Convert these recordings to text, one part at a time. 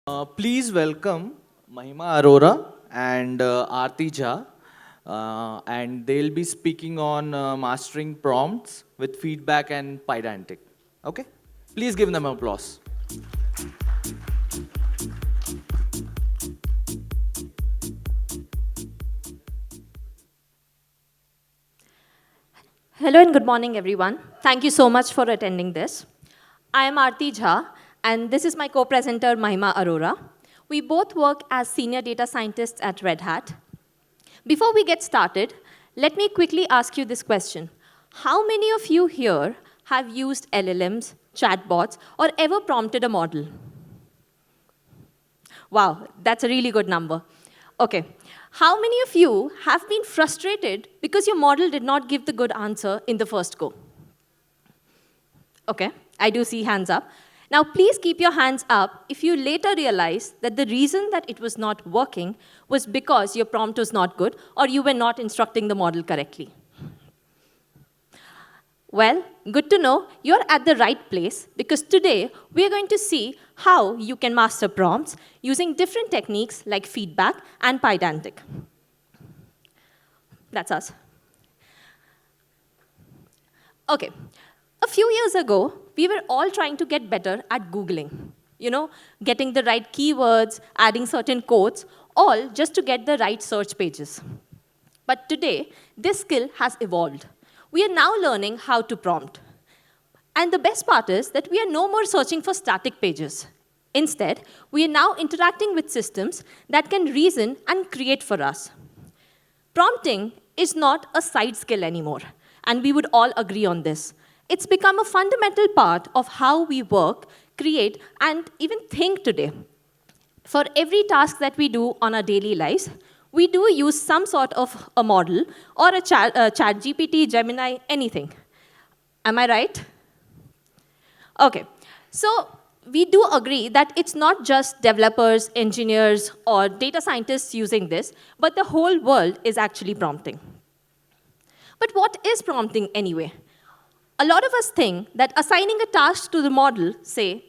Please welcome Mahima Arora and Aarti Jha, and they'll be speaking on mastering prompts with feedback and Pydantic. Okay? Please give them applause. Hello and good morning, everyone. Thank you so much for attending this. I am Aarti Jha, and this is my co-presenter, Mahima Arora. We both work as senior data scientists at Red Hat. Before we get started, let me quickly ask you this question. How many of you here have used LLMs, chatbots, or ever prompted a model? Wow, that's a really good number. Okay. How many of you have been frustrated because your model did not give the good answer in the first go? Okay, I do see hands up. Now, please keep your hands up if you later realize that the reason that it was not working was because your prompt was not good or you were not instructing the model correctly. Well, good to know you're at the right place because today we are going to see how you can master prompts using different techniques like feedback and Pydantic. That's us. Okay, a few years ago, we were all trying to get better at Googling. Getting the right keywords, adding certain codes, all just to get the right search pages. But today, this skill has evolved. We are now learning how to prompt. And the best part is that we are no more searching for static pages. Instead, we are now interacting with systems that can reason and create for us. Prompting is not a side skill anymore, and we would all agree on this. It's become a fundamental part of how we work, create, and even think today. For every task that we do on our daily lives, we do use some sort of a model or a chat GPT, Gemini, anything. Am I right? Okay, so we do agree that it's not just developers, engineers, or data scientists using this, but the whole world is actually prompting. But what is prompting anyway? A lot of us think that assigning a task to the model, say,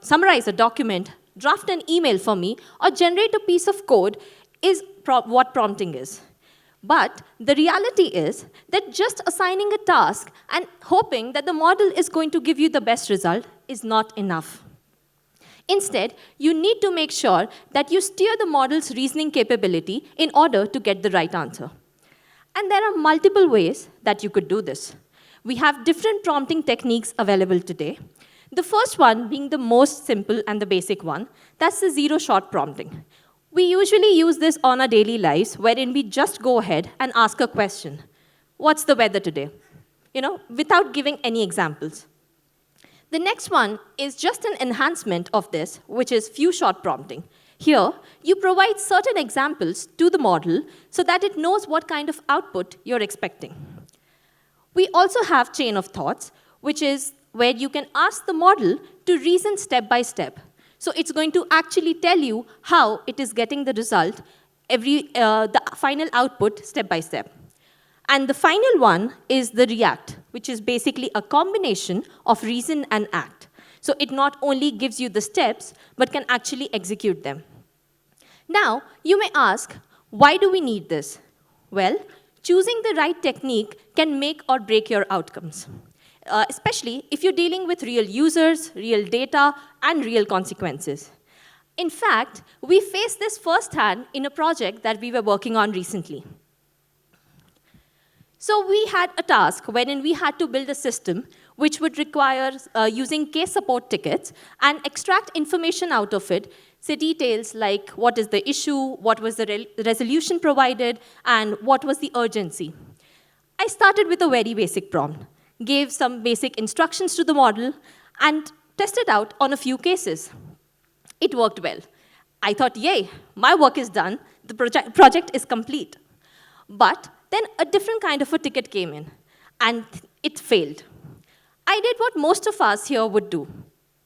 summarize a document, draft an email for me, or generate a piece of code is what prompting is. But the reality is that just assigning a task and hoping that the model is going to give you the best result is not enough. Instead, you need to make sure that you steer the model's reasoning capability in order to get the right answer. And there are multiple ways that you could do this. We have different prompting techniques available today. The first one being the most simple and the basic one, that's the zero-shot prompting. We usually use this on our daily lives, wherein we just go ahead and ask a question. What's the weather today? Without giving any examples. The next one is just an enhancement of this, which is few-shot prompting. Here, you provide certain examples to the model so that it knows what kind of output you're expecting. We also have chain of thoughts, which is where you can ask the model to reason step by step. So it's going to actually tell you how it is getting the result, the final output step by step. And the final one is the react, which is basically a combination of reason and act. So it not only gives you the steps, but can actually execute them. Now, you may ask, why do we need this? Well, choosing the right technique can make or break your outcomes. Especially if you're dealing with real users, real data, and real consequences. In fact, we faced this firsthand in a project that we were working on recently. So we had a task wherein we had to build a system which would require using case support tickets and extract information out of it, say details like what is the issue, what was the resolution provided, and what was the urgency. I started with a very basic prompt, gave some basic instructions to the model, and tested out on a few cases. It worked well. I thought, yay, my work is done, the project is complete. But then a different kind of a ticket came in, and it failed. I did what most of us here would do.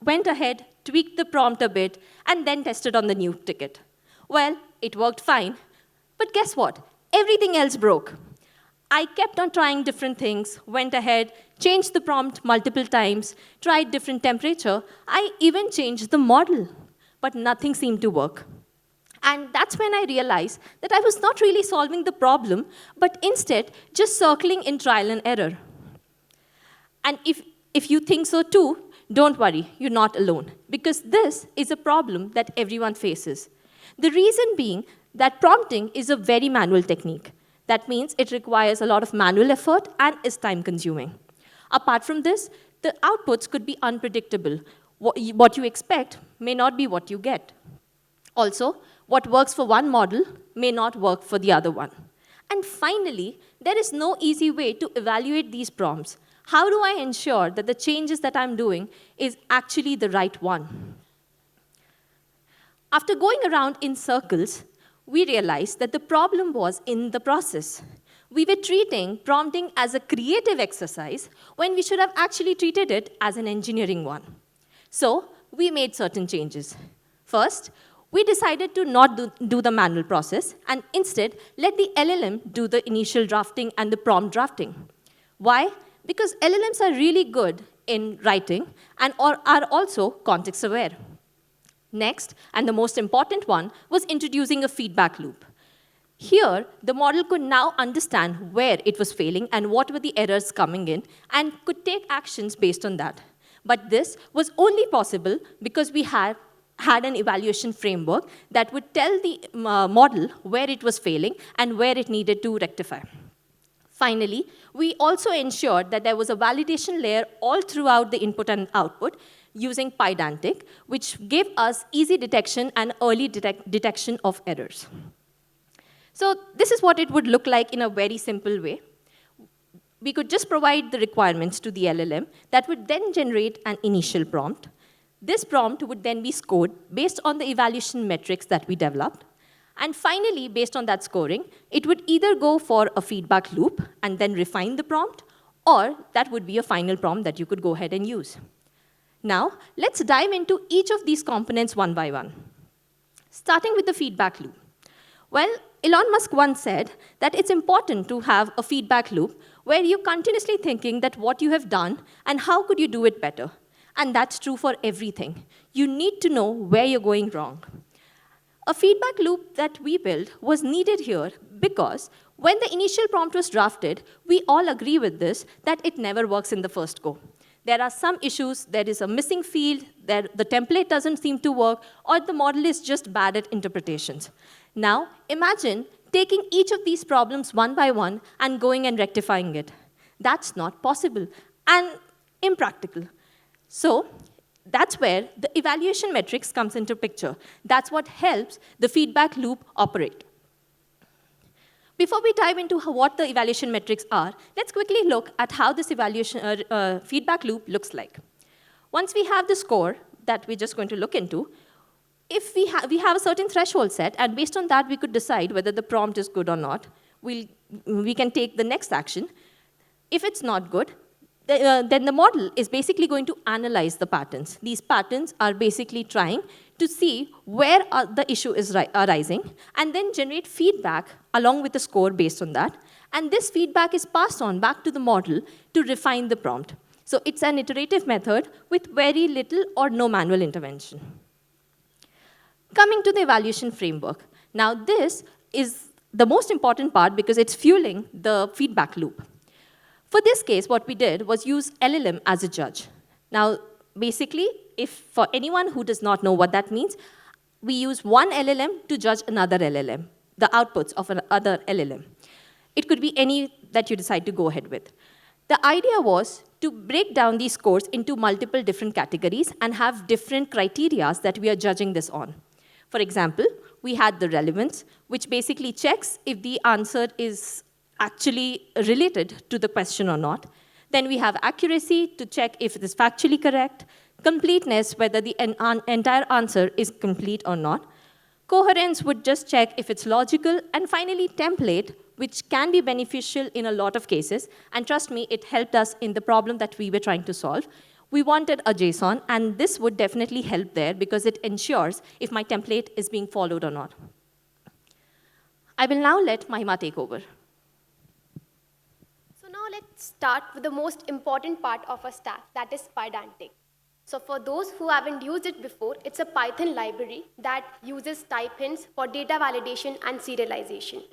Went ahead, tweaked the prompt a bit, and then tested on the new ticket. Well, it worked fine, but guess what? Everything else broke. I kept on trying different things, went ahead, changed the prompt multiple times, tried different temperature. I even changed the model. but nothing seemed to work. And that's when I realized that I was not really solving the problem, but instead just circling in trial and error. And if you think so too, don't worry, you're not alone, because this is a problem that everyone faces. The reason being that prompting is a very manual technique. That means it requires a lot of manual effort and is time consuming. Apart from this, the outputs could be unpredictable. What you expect may not be what you get. Also, what works for one model may not work for the other one. And finally, there is no easy way to evaluate these prompts. How do I ensure that the changes that I'm doing is actually the right one? After going around in circles, we realized that the problem was in the process. We were treating prompting as a creative exercise when we should have actually treated it as an engineering one. So we made certain changes. First, we decided to not do the manual process and instead let the LLM do the initial drafting and the prompt drafting. Why? Because LLMs are really good in writing and are also context aware. Next, and the most important one, was introducing a feedback loop. Here, the model could now understand where it was failing and what were the errors coming in and could take actions based on that. But this was only possible because we had an evaluation framework that would tell the model where it was failing and where it needed to rectify. Finally, we also ensured that there was a validation layer all throughout the input and output using Pydantic, which gave us easy detection and early detection of errors. So this is what it would look like in a very simple way. We could just provide the requirements to the LLM that would then generate an initial prompt. This prompt would then be scored based on the evaluation metrics that we developed. And finally, based on that scoring, it would either go for a feedback loop and then refine the prompt, or that would be a final prompt that you could go ahead and use. Now, let's dive into each of these components one by one. Starting with the feedback loop. Well, Elon Musk once said that it's important to have a feedback loop where you're continuously thinking that what you have done and how could you do it better. And that's true for everything. You need to know where you're going wrong. A feedback loop that we built was needed here because when the initial prompt was drafted, we all agree with this, that it never works in the first go. There are some issues, there is a missing field, the template doesn't seem to work, or the model is just bad at interpretations. Now, imagine taking each of these problems one by one and going and rectifying it. That's not possible and impractical. So that's where the evaluation metrics comes into picture. That's what helps the feedback loop operate. Before we dive into what the evaluation metrics are, let's quickly look at how this feedback loop looks like. Once we have the score that we're just going to look into, if we have a certain threshold set, and based on that, we could decide whether the prompt is good or not. We can take the next action. If it's not good, then the model is basically going to analyze the patterns. These patterns are basically trying to see where the issue is arising, and then generate feedback along with the score based on that. And this feedback is passed on back to the model to refine the prompt. So it's an iterative method with very little or no manual intervention. Coming to the evaluation framework. Now this is the most important part because it's fueling the feedback loop. For this case, what we did was use LLM as a judge. Now, basically, if for anyone who does not know what that means, we use one LLM to judge another LLM, the outputs of another LLM. It could be any that you decide to go ahead with. The idea was to break down these scores into multiple different categories and have different criteria that we are judging this on. For example, we had the relevance, which basically checks if the answer is actually related to the question or not. Then we have accuracy to check if it is factually correct, completeness, whether the entire answer is complete or not. Coherence would just check if it's logical, and finally template, which can be beneficial in a lot of cases, and trust me, it helped us in the problem that we were trying to solve. We wanted a JSON, and this would definitely help there because it ensures if my template is being followed or not. I will now let Mahima take over. So now let's start with the most important part of our stack, that is Pydantic. So for those who haven't used it before, it's a Python library that uses type hints for data validation and serialization.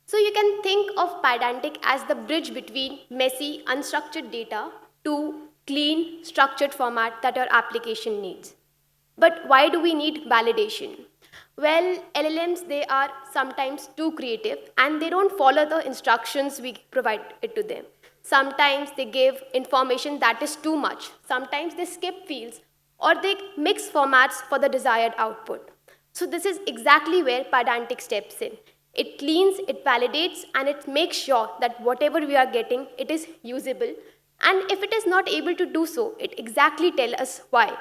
So you can think of Pydantic as the bridge between messy, unstructured data to clean, structured format that your application needs. But why do we need validation? Well, LLMs, they are sometimes too creative and they don't follow the instructions we provide it to them. Sometimes they give information that is too much. Sometimes they skip fields or they mix formats for the desired output. So this is exactly where Pydantic steps in. It cleans, it validates, and it makes sure that whatever we are getting, it is usable. And if it is not able to do so, it exactly tells us why,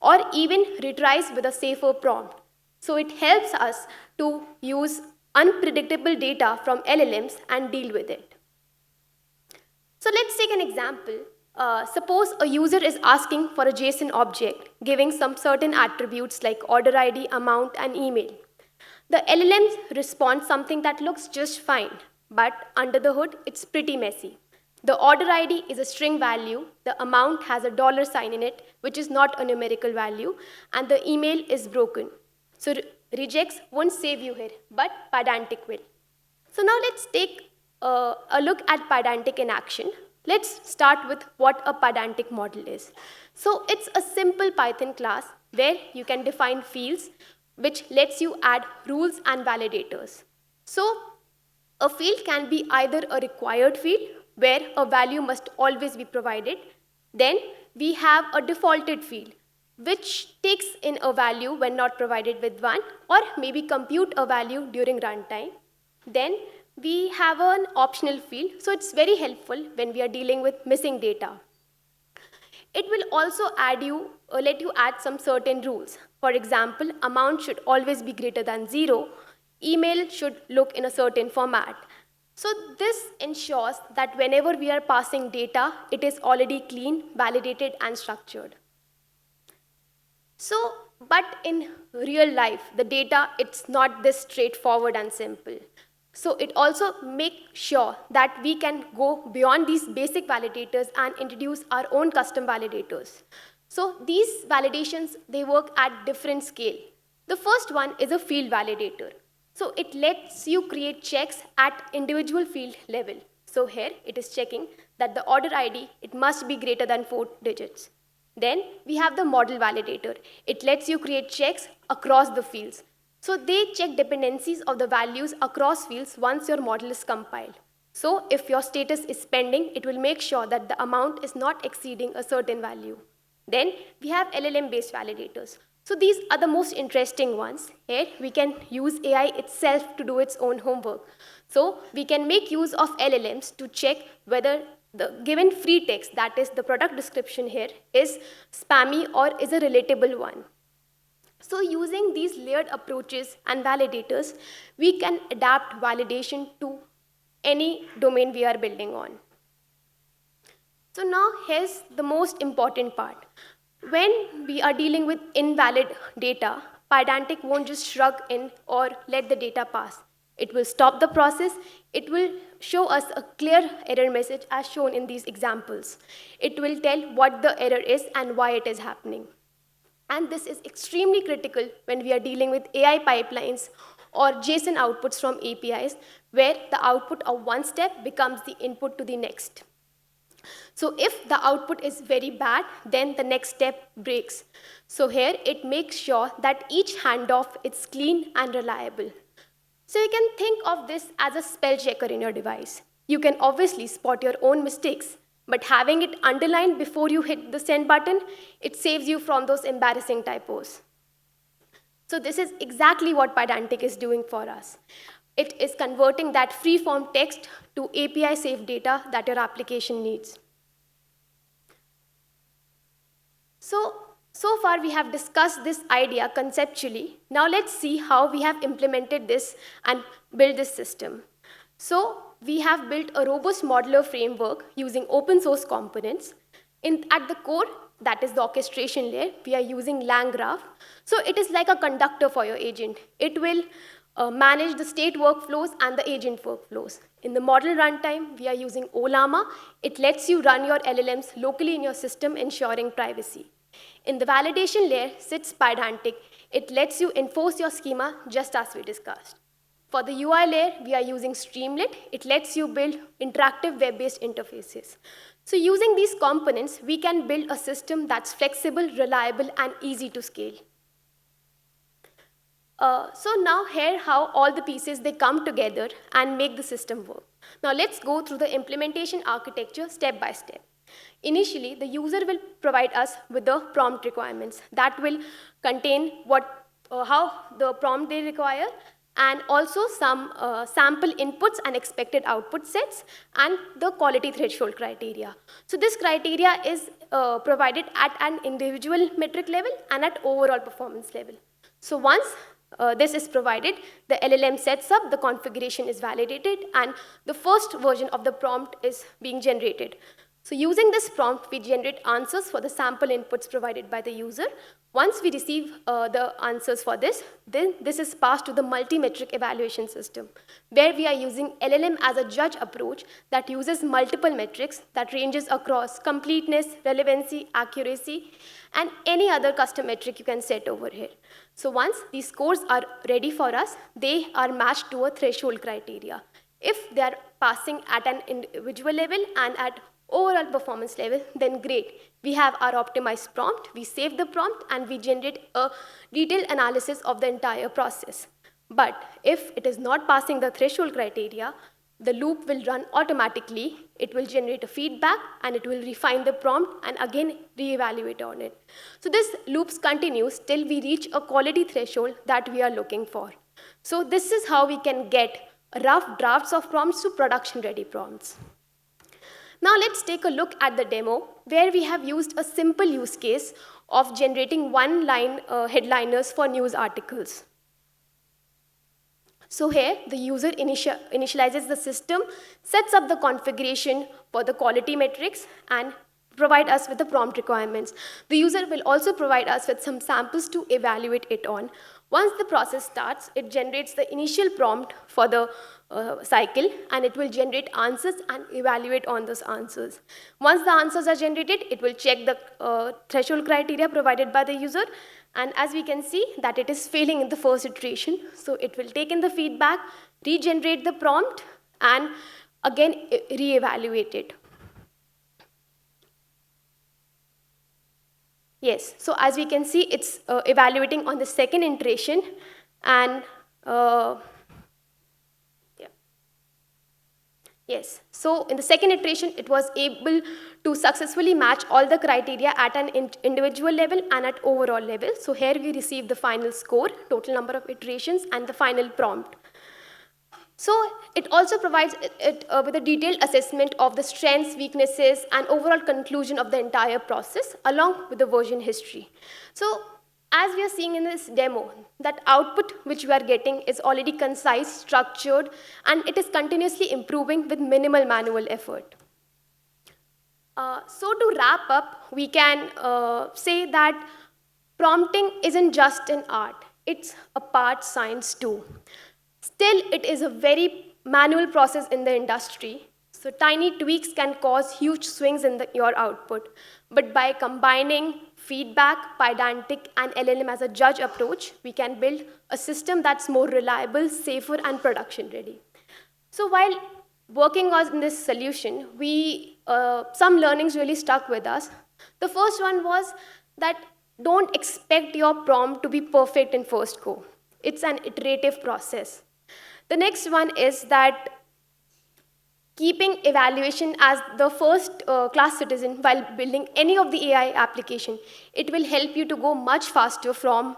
or even retries with a safer prompt. So it helps us to use unpredictable data from LLMs and deal with it. So let's take an example. Suppose a user is asking for a JSON object, giving some certain attributes like order ID, amount, and email. The LLMs respond something that looks just fine, but under the hood, it's pretty messy. The order ID is a string value, the amount has a dollar sign in it, which is not a numerical value, and the email is broken. So regex won't save you here, but Pydantic will. So now let's take a look at Pydantic in action. Let's start with what a Pydantic model is. So it's a simple Python class where you can define fields which lets you add rules and validators. So a field can be either a required field where a value must always be provided. Then we have a defaulted field which takes in a value when not provided with one, or maybe compute a value during runtime. Then we have an optional field, so it's very helpful when we are dealing with missing data. It will also let you add some certain rules. For example, amount should always be greater than 0. Email should look in a certain format. So this ensures that whenever we are passing data, it is already clean, validated, and structured. So, but in real life, the data, it's not this straightforward and simple. So it also makes sure that we can go beyond these basic validators and introduce our own custom validators. So these validations, they work at different scale. The first one is a field validator. So it lets you create checks at individual field level. So here it is checking that the order ID, it must be greater than 4 digits. Then we have the model validator. It lets you create checks across the fields. So they check dependencies of the values across fields once your model is compiled. So if your status is pending, it will make sure that the amount is not exceeding a certain value. Then we have LLM-based validators. So these are the most interesting ones. Here we can use AI itself to do its own homework. So we can make use of LLMs to check whether the given free text, that is the product description here, is spammy or is a relatable one. So using these layered approaches and validators, we can adapt validation to any domain we are building on. So now here's the most important part. When we are dealing with invalid data, Pydantic won't just shrug in or let the data pass. It will stop the process. It will show us a clear error message as shown in these examples. It will tell what the error is and why it is happening. And this is extremely critical when we are dealing with AI pipelines or JSON outputs from APIs, where the output of one step becomes the input to the next. So if the output is very bad, then the next step breaks. So here it makes sure that each handoff is clean and reliable. So you can think of this as a spell checker in your device. You can obviously spot your own mistakes, but having it underlined before you hit the send button, it saves you from those embarrassing typos. So this is exactly what Pydantic is doing for us. It is converting that free-form text to API-safe data that your application needs. So far we have discussed this idea conceptually. Now let's see how we have implemented this and built this system. So we have built a robust modular framework using open source components. At the core, that is the orchestration layer, we are using LangGraph. So it is like a conductor for your agent. It will manage the state workflows and the agent workflows. In the model runtime, we are using Ollama. It lets you run your LLMs locally in your system, ensuring privacy. In the validation layer sits Pydantic. It lets you enforce your schema just as we discussed. For the UI layer, we are using Streamlit. It lets you build interactive web-based interfaces. So using these components, we can build a system that's flexible, reliable, and easy to scale. So now here how all the pieces, they come together and make the system work. Now let's go through the implementation architecture step by step. Initially, the user will provide us with the prompt requirements that will contain how the prompt they require, and also some sample inputs and expected output sets, and the quality threshold criteria. So this criteria is provided at an individual metric level and at overall performance level. So once this is provided, the LLM sets up, the configuration is validated, and the first version of the prompt is being generated. So using this prompt, we generate answers for the sample inputs provided by the user. Once we receive the answers for this, then this is passed to the multi-metric evaluation system, where we are using LLM as a judge approach that uses multiple metrics that ranges across completeness, relevancy, accuracy, and any other custom metric you can set over here. So once these scores are ready for us, they are matched to a threshold criteria. If they are passing at an individual level and at overall performance level, then great. We have our optimized prompt, we save the prompt, and we generate a detailed analysis of the entire process. But if it is not passing the threshold criteria, the loop will run automatically. It will generate a feedback, and it will refine the prompt and again reevaluate on it. So this loop continues till we reach a quality threshold that we are looking for. So this is how we can get rough drafts of prompts to production-ready prompts. Now let's take a look at the demo where we have used a simple use case of generating one-line headliners for news articles. So here, the user initializes the system, sets up the configuration for the quality metrics, and provide us with the prompt requirements. The user will also provide us with some samples to evaluate it on. Once the process starts, it generates the initial prompt for the cycle, and it will generate answers and evaluate on those answers. Once the answers are generated, it will check the threshold criteria provided by the user, and as we can see that it is failing in the first iteration, so it will take in the feedback, regenerate the prompt, and again reevaluate it. Yes, so as we can see, it's evaluating on the second iteration, and yes, so in the second iteration, it was able to successfully match all the criteria at an individual level and at overall level. So here we receive the final score, total number of iterations, and the final prompt. So it also provides it with a detailed assessment of the strengths, weaknesses, and overall conclusion of the entire process, along with the version history. So as we are seeing in this demo, that output which we are getting is already concise, structured, and it is continuously improving with minimal manual effort. So to wrap up, we can say that prompting isn't just an art, it's a part science too. Still, it is a very manual process in the industry, so tiny tweaks can cause huge swings in your output. But by combining feedback, Pydantic, and LLM as a judge approach, we can build a system that's more reliable, safer, and production-ready. So while working on this solution, some learnings really stuck with us. The first one was that don't expect your prompt to be perfect in first go. It's an iterative process. The next one is that keeping evaluation as the first class citizen while building any of the AI application, it will help you to go much faster from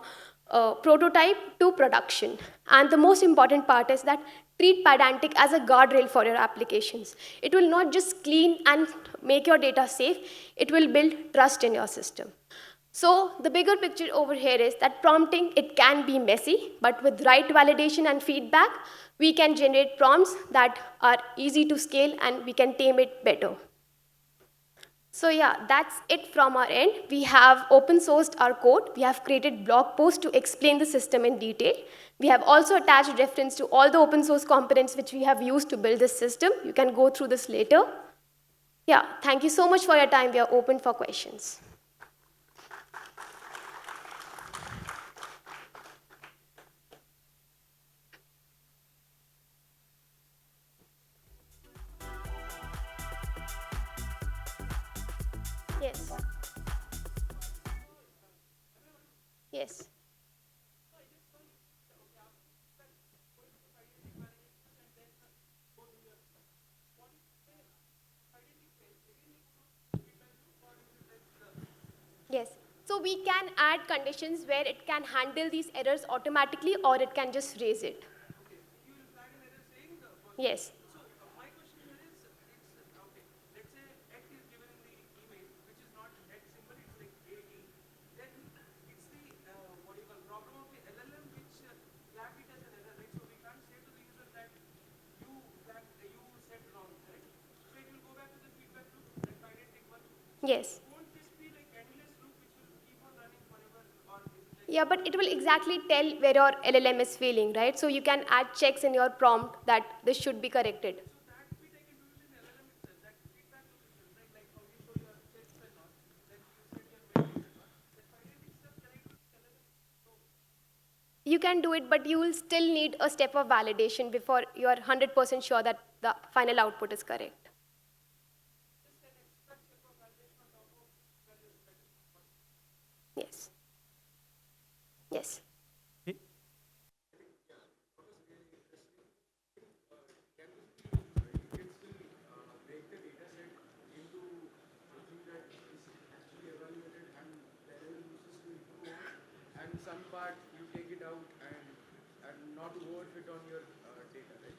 prototype to production. And the most important part is that treat Pydantic as a guardrail for your applications. It will not just clean and make your data safe, it will build trust in your system. So the bigger picture over here is that prompting, it can be messy, but with right validation and feedback, we can generate prompts that are easy to scale and we can tame it better. So yeah, that's it from our end. We have open sourced our code. We have created blog posts to explain the system in detail. We have also attached reference to all the open source components which we have used to build this system. You can go through this later. Yeah, thank you so much for your time. We are open for questions. Yes. Yes. Yes. So we can add conditions where it can handle these errors automatically or it can just raise it. Yes. Yes. Yeah, but it will exactly tell where your LLM is failing, right? So you can add checks in your prompt that this should be corrected. You can do it, but you will still need a step of validation before you are 100% sure that the final output is correct. Yes. Yes. and some part you take it out and not overfit on your data, right?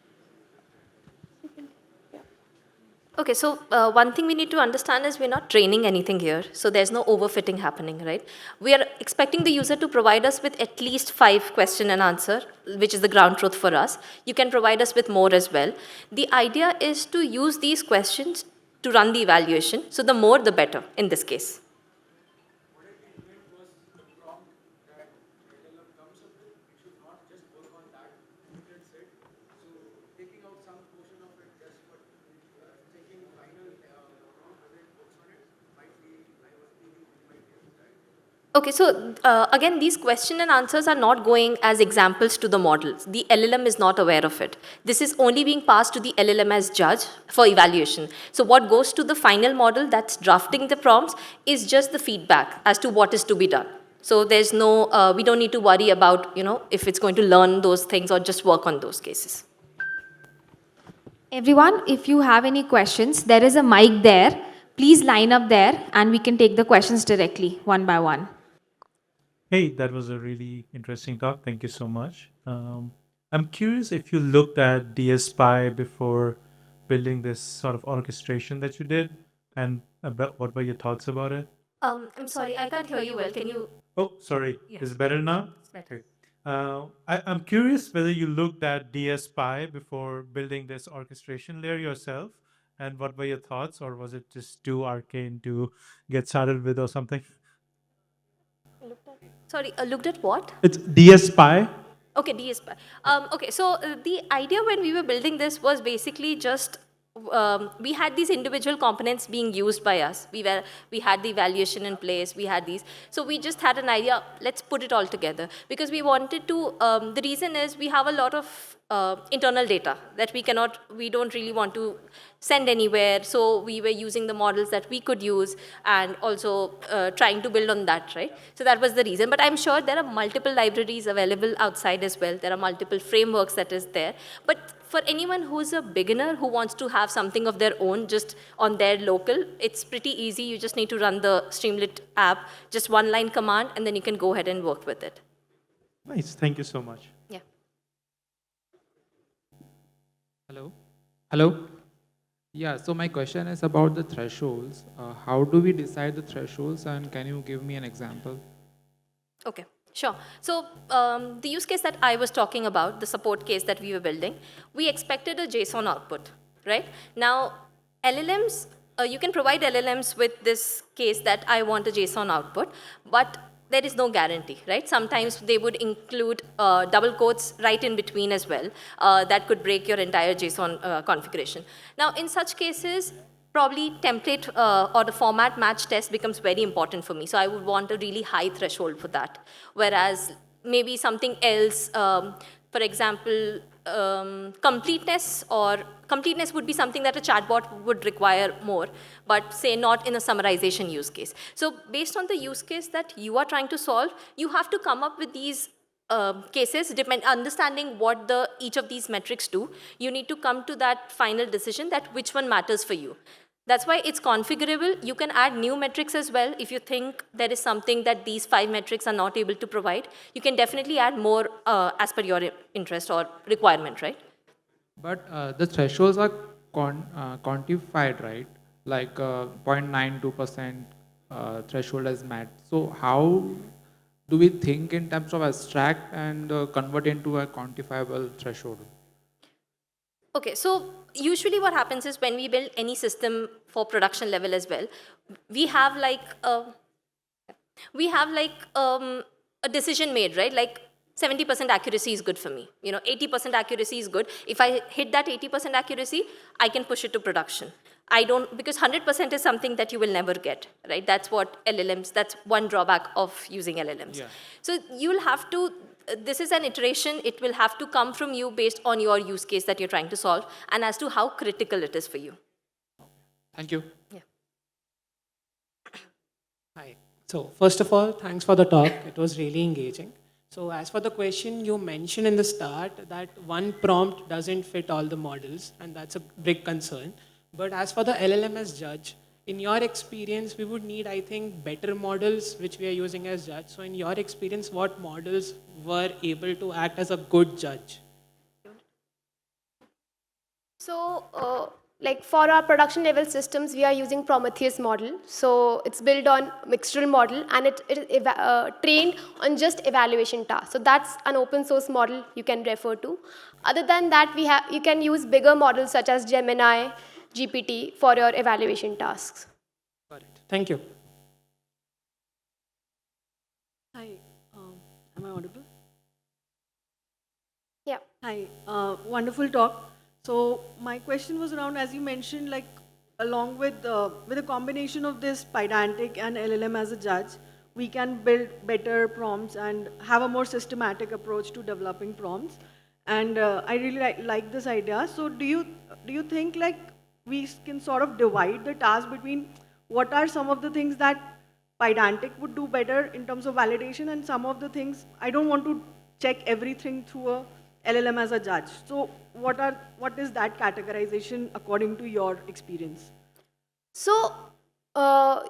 Okay, so one thing we need to understand is we're not training anything here, so there's no overfitting happening, right? We are expecting the user to provide us with at least 5 question and answer, which is the ground truth for us. You can provide us with more as well. The idea is to use these questions to run the evaluation, so the more the better in this case. What I think meant was the prompt that LLM comes up with, it should not just work on that limited set. So taking out some portion of it just for taking final prompt, whether it works on it, might be, I was thinking it might be right. Okay, so again, these question and answers are not going as examples to the models. The LLM is not aware of it. This is only being passed to the LLM as judge for evaluation. So what goes to the final model that's drafting the prompts is just the feedback as to what is to be done. So there's no, we don't need to worry about, if it's going to learn those things or just work on those cases. Everyone, if you have any questions, there is a mic there. Please line up there and we can take the questions directly, one by one. Hey, that was a really interesting talk. Thank you so much. I'm curious if you looked at DSPy before building this sort of orchestration that you did, and about what were your thoughts about it? I'm sorry, I can't hear you well. Can you? Oh, sorry. Yes. Is it better now? It's better. Okay. I'm curious whether you looked at DSPy before building this orchestration layer yourself, and what were your thoughts, or was it just too arcane to get started with or something? Sorry, looked at what? It's DSPy. Okay, DSP. Okay, so the idea when we were building this was basically just we had these individual components being used by us. We had the evaluation in place. We had these. So we just had an idea. Let's put it all together because we wanted to. The reason is we have a lot of internal data that we don't really want to send anywhere. So we were using the models that we could use and also trying to build on that, right? So that was the reason. But I'm sure there are multiple libraries available outside as well. There are multiple frameworks that is there. But for anyone who's a beginner who wants to have something of their own just on their local, it's pretty easy. You just need to run the Streamlit app, just one line command, and then you can go ahead and work with it. Nice. Thank you so much. Yeah. Hello? Hello? Yeah, so my question is about the thresholds. How do we decide the thresholds, and can you give me an example? Okay, sure. So the use case that I was talking about, the support case that we were building, we expected a JSON output, right? Now, LLMs, you can provide LLMs with this case that I want a JSON output, but there is no guarantee, right? Sometimes they would include double quotes right in between as well. That could break your entire JSON configuration. Now, in such cases, probably template or the format match test becomes very important for me. So I would want a really high threshold for that. Whereas maybe something else, for example, completeness, or completeness would be something that a chatbot would require more, but say not in a summarization use case. So based on the use case that you are trying to solve, you have to come up with these cases, understanding what each of these metrics do. You need to come to that final decision that which one matters for you. That's why it's configurable. You can add new metrics as well. If you think there is something that these 5 metrics are not able to provide, you can definitely add more as per your interest or requirement, right? But the thresholds are quantified, right? Like 0.92% threshold is met. So how do we think in terms of abstract and convert into a quantifiable threshold? Okay, so usually what happens is when we build any system for production level as well, we have like a decision made, right? Like 70% accuracy is good for me. 80% accuracy is good. If I hit that 80% accuracy, I can push it to production. I don't, because 100% is something that you will never get, right? That's what LLMs, that's one drawback of using LLMs. Yeah. So you'll have to, this is an iteration, it will have to come from you based on your use case that you're trying to solve and as to how critical it is for you. Thank you. Yeah. Hi. So first of all, thanks for the talk. It was really engaging. So as for the question, you mentioned in the start that one prompt doesn't fit all the models, and that's a big concern. But as for the LLM as judge, in your experience, we would need, I think, better models which we are using as judge. So in your experience, what models were able to act as a good judge? So, like for our production level systems, we are using Prometheus model. So it's built on mixtural model, and it is trained on just evaluation tasks. So that's an open source model you can refer to. Other than that, you can use bigger models such as Gemini, GPT for your evaluation tasks. Got it. Thank you. Hi, am I audible? Yeah. Hi, wonderful talk. So my question was around, as you mentioned, like along with a combination of this Pydantic and LLM as a judge, we can build better prompts and have a more systematic approach to developing prompts. And I really like this idea. So do you think like we can sort of divide the task between what are some of the things that Pydantic would do better in terms of validation, and some of the things I don't want to check everything through a LLM as a judge. So what is that categorization according to your experience? So,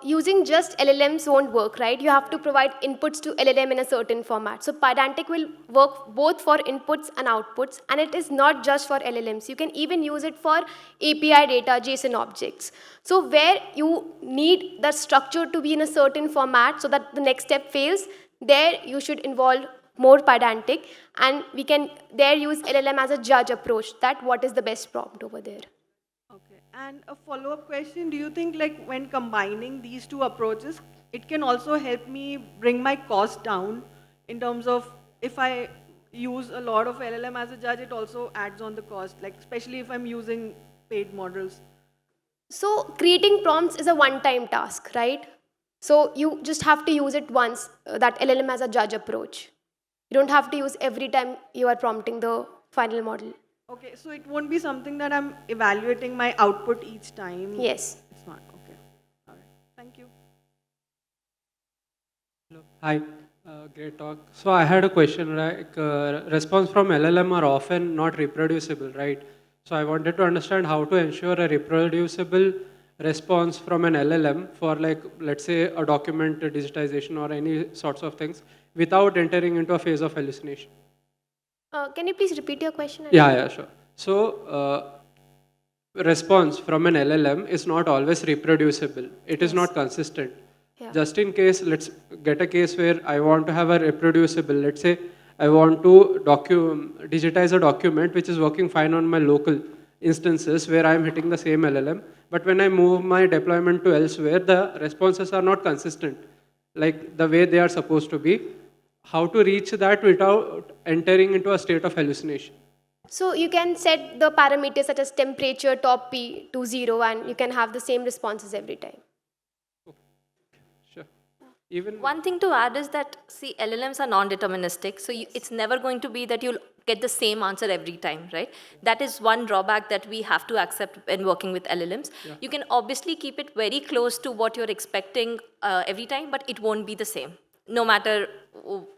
using just LLMs won't work, right? You have to provide inputs to LLM in a certain format. So, Pydantic will work both for inputs and outputs, and it is not just for LLMs. You can even use it for API data, JSON objects. So, where you need the structure to be in a certain format so that the next step fails, there you should involve more Pydantic, and we can there use LLM as a judge approach, that what is the best prompt over there. Okay, and a follow-up question, do you think like when combining these two approaches, it can also help me bring my cost down in terms of if I use a lot of LLM as a judge, it also adds on the cost, like especially if I'm using paid models? So, creating prompts is a one-time task, right? So, you just have to use it once, that LLM as a judge approach. You don't have to use every time you are prompting the final model. Okay, so it won't be something that I'm evaluating my output each time? Yes. It's not, okay. All right, thank you. Hello. Hi, great talk. So I had a question, like response from LLM are often not reproducible, right? So I wanted to understand how to ensure a reproducible response from an LLM for like, let's say a document digitization or any sorts of things without entering into a phase of hallucination. Can you please repeat your question? Yeah, sure. So response from an LLM is not always reproducible. It is not consistent. Yeah. Just in case, let's get a case where I want to have a reproducible, let's say I want to digitize a document which is working fine on my local instances where I am hitting the same LLM, but when I move my deployment to elsewhere, the responses are not consistent, like the way they are supposed to be. How to reach that without entering into a state of hallucination? So you can set the parameters such as temperature, top P to 0, and you can have the same responses every time. Sure. Even One thing to add is that, see, LLMs are non-deterministic, so it's never going to be that you'll get the same answer every time, right? That is one drawback that we have to accept when working with LLMs. You can obviously keep it very close to what you're expecting every time, but it won't be the same, no matter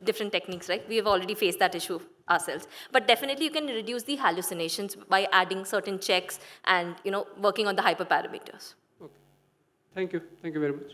different techniques, right? We have already faced that issue ourselves. But definitely you can reduce the hallucinations by adding certain checks and, working on the hyperparameters. okay. Thank you very much.